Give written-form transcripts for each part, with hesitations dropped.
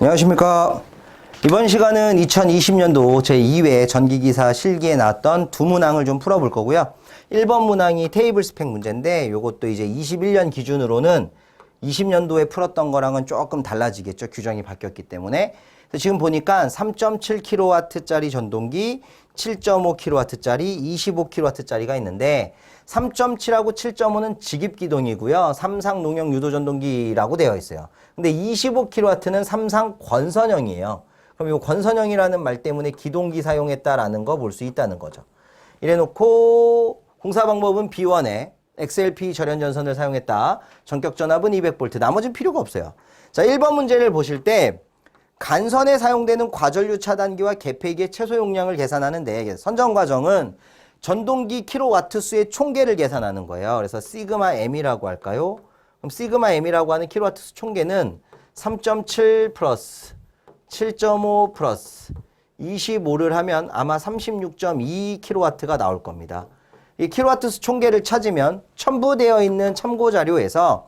안녕하십니까. 이번 시간은 2020년도 제2회 전기기사 실기에 나왔던 두 문항을 좀 풀어볼 거고요. 1번 문항이 테이블 스펙 문제인데 요것도 이제 21년 기준으로는 20년도에 풀었던 거랑은 조금 달라지겠죠. 규정이 바뀌었기 때문에. 지금 보니까 3.7kW짜리 전동기, 7.5kW짜리, 25kW짜리가 있는데 3.7하고 7.5는 직입기동이고요. 삼상 농형 유도 전동기라고 되어 있어요. 근데 25kW는 삼상 권선형이에요. 그럼 이 권선형이라는 말 때문에 기동기 사용했다라는 거 볼 수 있다는 거죠. 이래놓고 공사 방법은 B1에 XLP 절연전선을 사용했다. 전격 전압은 200V. 나머지는 필요가 없어요. 자, 1번 문제를 보실 때 간선에 사용되는 과전류 차단기와 개폐기의 최소 용량을 계산하는데 선정 과정은 전동기 킬로와트 수의 총계를 계산하는 거예요. 그래서 시그마 M이라고 할까요? 그럼 시그마 M이라고 하는 킬로와트 수 총계는 3.7 플러스 7.5 플러스 25를 하면 아마 36.2 킬로와트가 나올 겁니다. 이 킬로와트 수 총계를 찾으면 첨부되어 있는 참고 자료에서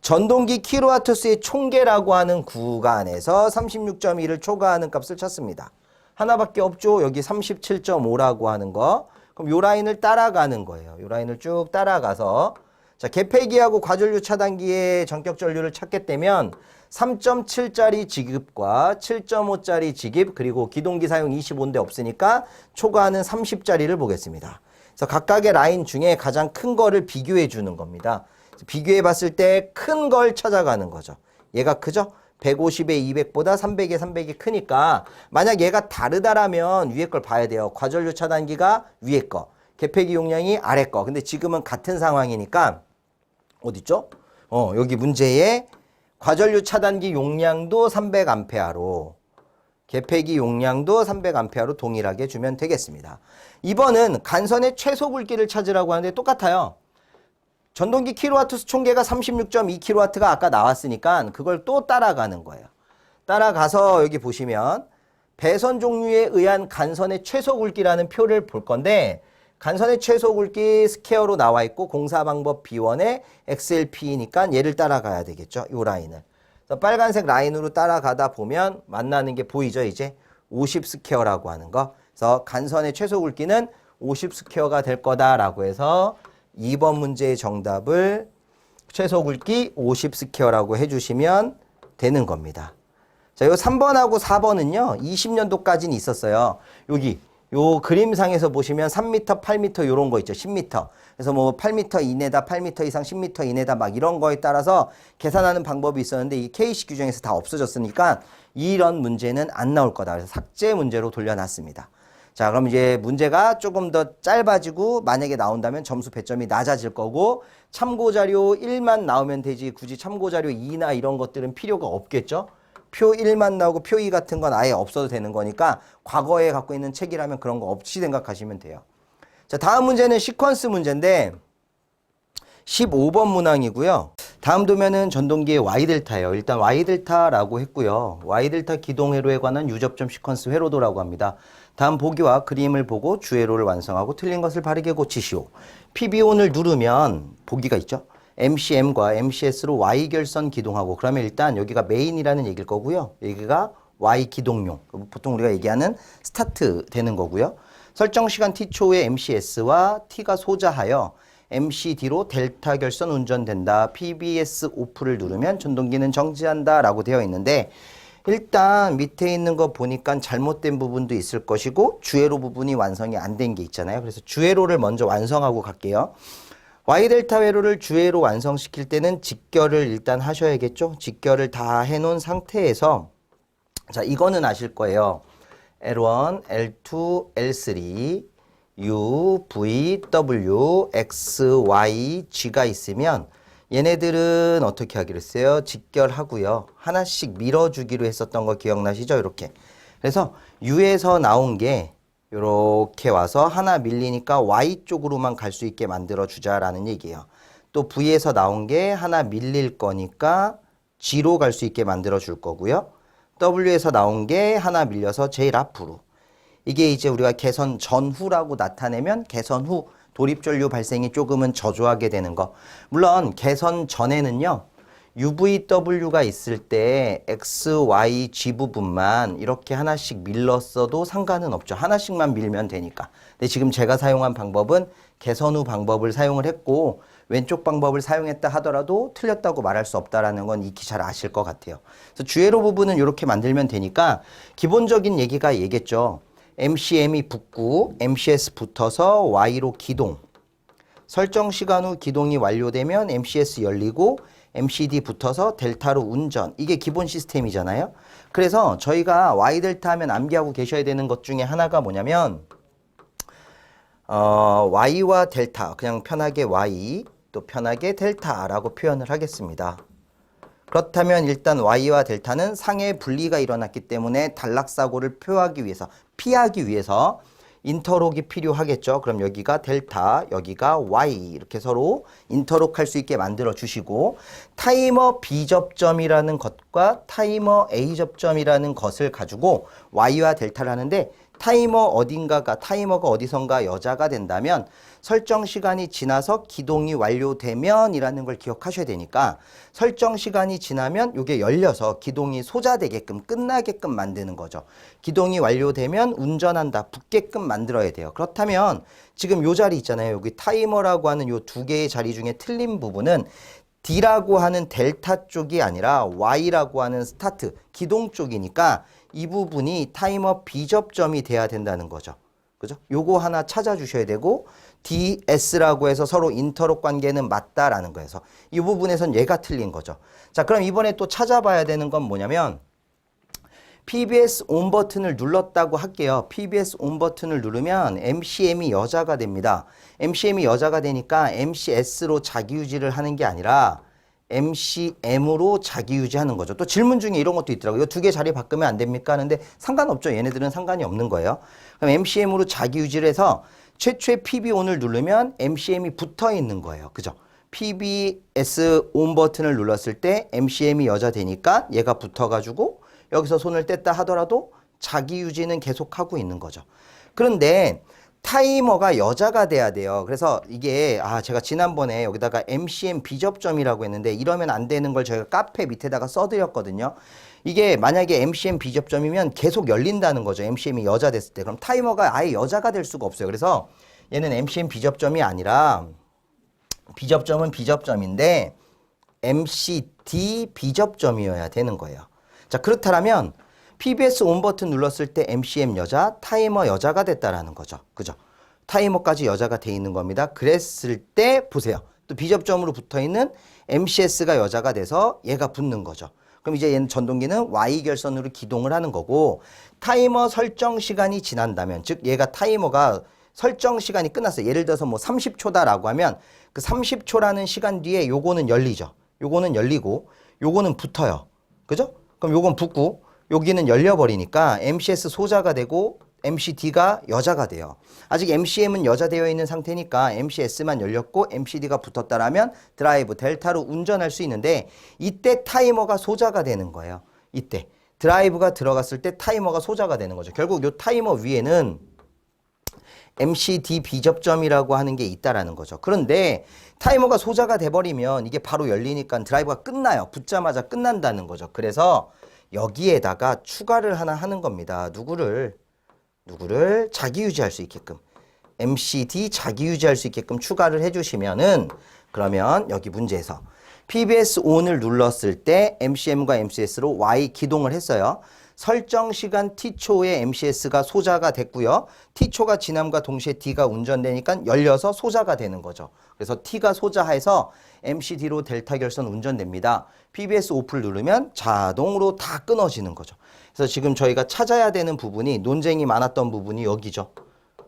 전동기 킬로와트 수의 총계라고 하는 구간에서 36.2를 초과하는 값을 찾습니다. 하나밖에 없죠. 여기 37.5라고 하는 거. 그럼 요 라인을 따라가는 거예요. 요 라인을 쭉 따라가서 자, 개폐기하고 과전류 차단기의 전격 전류를 찾게 되면 3.7짜리 지급과 7.5짜리 지급 그리고 기동기 사용 25인데 없으니까 초과하는 30짜리를 보겠습니다. 그래서 각각의 라인 중에 가장 큰 거를 비교해 주는 겁니다. 비교해 봤을 때 큰 걸 찾아가는 거죠. 얘가 크죠? 150에 200보다 300에 300이 크니까 만약 얘가 다르다라면 위에 걸 봐야 돼요. 과전류 차단기가 위에 거, 개폐기 용량이 아래 거. 근데 지금은 같은 상황이니까 어딨죠? 여기 문제에 과전류 차단기 용량도 300A로 개폐기 용량도 300A로 동일하게 주면 되겠습니다. 2번은 간선의 최소 굵기를 찾으라고 하는데 똑같아요. 전동기 킬로와트 수 총계가 36.2kW가 아까 나왔으니까 그걸 또 따라가는 거예요. 따라가서 여기 보시면 배선 종류에 의한 간선의 최소 굵기라는 표를 볼 건데 간선의 최소 굵기 스퀘어로 나와 있고 공사 방법 B1에 XLP니까 얘를 따라가야 되겠죠. 이 라인을. 그래서 빨간색 라인으로 따라가다 보면 만나는 게 보이죠. 이제 50 스퀘어라고 하는 거. 그래서 간선의 최소 굵기는 50 스퀘어가 될 거다라고 해서 2번 문제의 정답을 최소 굵기 50 스퀘어라고 해주시면 되는 겁니다. 자, 요 3번하고 4번은요, 20년도까지는 있었어요. 여기, 요 그림상에서 보시면 3m, 8m 요런 거 있죠. 10m. 그래서 뭐 8m 이내다, 8m 이상 10m 이내다 막 이런 거에 따라서 계산하는 방법이 있었는데 이 KC 규정에서 다 없어졌으니까 이런 문제는 안 나올 거다. 그래서 삭제 문제로 돌려놨습니다. 자, 그럼 이제 문제가 조금 더 짧아지고 만약에 나온다면 점수 배점이 낮아질 거고 참고자료 1만 나오면 되지 굳이 참고자료 2나 이런 것들은 필요가 없겠죠. 표 1만 나오고 표 2 같은 건 아예 없어도 되는 거니까 과거에 갖고 있는 책이라면 그런 거 없이 생각하시면 돼요. 자, 다음 문제는 시퀀스 문제인데 15번 문항이고요. 다음 도면은 전동기의 Y델타예요. 일단 Y델타라고 했고요. Y델타 기동 회로에 관한 유접점 시퀀스 회로도라고 합니다. 다음 보기와 그림을 보고 주회로를 완성하고 틀린 것을 바르게 고치시오. PB1을 누르면 보기가 있죠. MCM과 MCS로 Y결선 기동하고 그러면 일단 여기가 메인이라는 얘기일 거고요. 여기가 Y 기동용. 보통 우리가 얘기하는 스타트 되는 거고요. 설정 시간 T초에 MCS와 T가 소자하여 MCD로 델타 결선 운전된다. PBS 오프를 누르면 전동기는 정지한다 라고 되어 있는데 일단 밑에 있는 거 보니까 잘못된 부분도 있을 것이고 주회로 부분이 완성이 안 된 게 있잖아요. 그래서 주회로를 먼저 완성하고 갈게요. Y델타 회로를 주회로 완성시킬 때는 직결을 일단 하셔야겠죠. 직결을 다 해놓은 상태에서 자, 이거는 아실 거예요. L1, L2, L3 U, V, W, X, Y, G가 있으면 얘네들은 어떻게 하기로 했어요? 직결하고요. 하나씩 밀어주기로 했었던 거 기억나시죠? 이렇게. 그래서 U에서 나온 게 이렇게 와서 하나 밀리니까 Y 쪽으로만 갈 수 있게 만들어주자라는 얘기예요. 또 V에서 나온 게 하나 밀릴 거니까 G로 갈 수 있게 만들어줄 거고요. W에서 나온 게 하나 밀려서 제일 앞으로. 이게 이제 우리가 개선 전후라고 나타내면 개선 후 도립전류 발생이 조금은 저조하게 되는 거. 물론 개선 전에는요. UVW가 있을 때 X, Y, G 부분만 이렇게 하나씩 밀렀어도 상관은 없죠. 하나씩만 밀면 되니까. 근데 지금 제가 사용한 방법은 개선 후 방법을 사용을 했고 왼쪽 방법을 사용했다 하더라도 틀렸다고 말할 수 없다라는 건 익히 잘 아실 것 같아요. 그래서 주회로 부분은 이렇게 만들면 되니까 기본적인 얘기가 얘겠죠. MCM이 붙고 MCS 붙어서 Y로 기동. 설정 시간 후 기동이 완료되면 MCS 열리고 MCD 붙어서 델타로 운전. 이게 기본 시스템이잖아요. 그래서 저희가 Y 델타 하면 암기하고 계셔야 되는 것 중에 하나가 뭐냐면 Y와 델타, 그냥 편하게 Y, 또 편하게 델타라고 표현을 하겠습니다. 그렇다면 일단 Y와 델타는 상해 분리가 일어났기 때문에 단락사고를 피하기 위해서 인터록이 필요하겠죠. 그럼 여기가 델타, 여기가 Y 이렇게 서로 인터록 할 수 있게 만들어 주시고 타이머 B 접점이라는 것과 타이머 A 접점이라는 것을 가지고 Y와 델타를 하는데 타이머가 어디선가 여자가 된다면 설정 시간이 지나서 기동이 완료되면 이라는 걸 기억하셔야 되니까 설정 시간이 지나면 이게 열려서 기동이 소자되게끔 끝나게끔 만드는 거죠. 기동이 완료되면 운전한다 붙게끔 만들어야 돼요. 그렇다면 지금 요 자리 있잖아요. 여기 타이머라고 하는 요 두 개의 자리 중에 틀린 부분은 D라고 하는 델타 쪽이 아니라 Y라고 하는 스타트 기동 쪽이니까 이 부분이 타이머 B 접점이 돼야 된다는 거죠. 그죠? 요거 하나 찾아주셔야 되고 DS라고 해서 서로 인터록 관계는 맞다라는 거여서 이 부분에선 얘가 틀린 거죠. 자, 그럼 이번에 또 찾아봐야 되는 건 뭐냐면 PBS 온 버튼을 눌렀다고 할게요. PBS 온 버튼을 누르면 MCM이 여자가 됩니다. MCM이 여자가 되니까 MCS로 자기유지를 하는 게 아니라 MCM으로 자기유지하는 거죠. 또 질문 중에 이런 것도 있더라고요. 두 개 자리 바꾸면 안 됩니까? 하는데 상관없죠. 얘네들은 상관이 없는 거예요. 그럼 MCM으로 자기유지를 해서 최초의 PB-ON을 누르면 MCM이 붙어 있는 거예요. 그죠? PBS ON 버튼을 눌렀을 때 MCM이 여자 되니까 얘가 붙어가지고 여기서 손을 뗐다 하더라도 자기유지는 계속하고 있는 거죠. 그런데 타이머가 여자가 돼야 돼요. 그래서 이게 제가 지난번에 여기다가 MCM 비접점이라고 했는데 이러면 안 되는 걸 저희가 카페 밑에다가 써드렸거든요. 이게 만약에 MCM 비접점이면 계속 열린다는 거죠. MCM이 여자 됐을 때. 그럼 타이머가 아예 여자가 될 수가 없어요. 그래서 얘는 MCM 비접점이 아니라 비접점은 비접점인데 MCD 비접점이어야 되는 거예요. 자, 그렇다면 PBS 온 버튼 눌렀을 때 MCM 여자, 타이머 여자가 됐다라는 거죠. 그죠? 타이머까지 여자가 돼 있는 겁니다. 그랬을 때 보세요. 또 비접점으로 붙어 있는 MCS가 여자가 돼서 얘가 붙는 거죠. 그럼 이제 얘는 전동기는 Y 결선으로 기동을 하는 거고 타이머 설정 시간이 지난다면 즉 얘가 타이머가 설정 시간이 끝났어요. 예를 들어서 뭐 30초다라고 하면 그 30초라는 시간 뒤에 요거는 열리죠. 요거는 열리고 요거는 붙어요. 그죠? 그럼 요건 붙고 여기는 열려버리니까 MCS 소자가 되고 MCD가 여자가 돼요. 아직 MCM은 여자 되어 있는 상태니까 MCS만 열렸고 MCD가 붙었다라면 드라이브 델타로 운전할 수 있는데 이때 타이머가 소자가 되는 거예요. 이때 드라이브가 들어갔을 때 타이머가 소자가 되는 거죠. 결국 요 타이머 위에는 MCD 비접점이라고 하는 게 있다라는 거죠. 그런데 타이머가 소자가 돼버리면 이게 바로 열리니까 드라이브가 끝나요. 붙자마자 끝난다는 거죠. 그래서 여기에다가 추가를 하나 하는 겁니다. 누구를 자기유지할 수 있게끔 MCD 자기유지할 수 있게끔 추가를 해주시면은 그러면 여기 문제에서 PBS ON을 눌렀을 때 MCM과 MCS로 Y 기동을 했어요. 설정 시간 T초에 MCS가 소자가 됐고요. T초가 지남과 동시에 D가 운전되니까 열려서 소자가 되는 거죠. 그래서 T가 소자해서 MCD로 델타 결선 운전됩니다. PBS 오프를 누르면 자동으로 다 끊어지는 거죠. 그래서 지금 저희가 찾아야 되는 부분이 논쟁이 많았던 부분이 여기죠.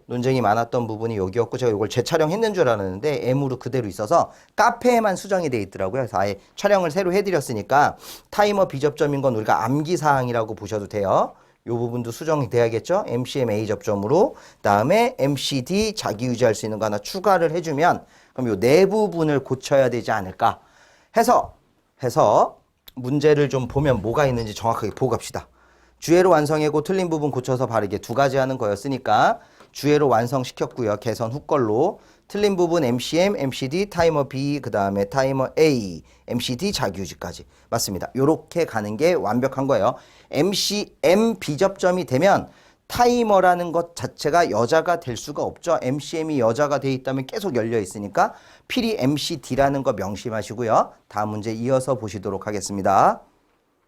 논쟁이 많았던 부분이 여기였고 제가 이걸 재촬영했는 줄 알았는데 M으로 그대로 있어서 카페에만 수정이 돼 있더라고요. 그래서 아예 촬영을 새로 해드렸으니까 타이머 비접점인 건 우리가 암기사항이라고 보셔도 돼요. 이 부분도 수정이 돼야겠죠. MCMA 접점으로 다음에 MCD 자기유지할 수 있는 거 하나 추가를 해주면 그럼 이 네 부분을 고쳐야 되지 않을까 해서 문제를 좀 보면 뭐가 있는지 정확하게 보고 갑시다. 주회로 완성하고 틀린 부분 고쳐서 바르게 두 가지 하는 거였으니까 주애로 완성시켰고요. 개선 후 걸로. 틀린 부분 MCM, MCD, 타이머 B, 그 다음에 타이머 A, MCD 자기유지까지. 맞습니다. 요렇게 가는 게 완벽한 거예요. MCM 비접점이 되면 타이머라는 것 자체가 여자가 될 수가 없죠. MCM이 여자가 돼 있다면 계속 열려 있으니까 필히 MCD라는 거 명심하시고요. 다음 문제 이어서 보시도록 하겠습니다.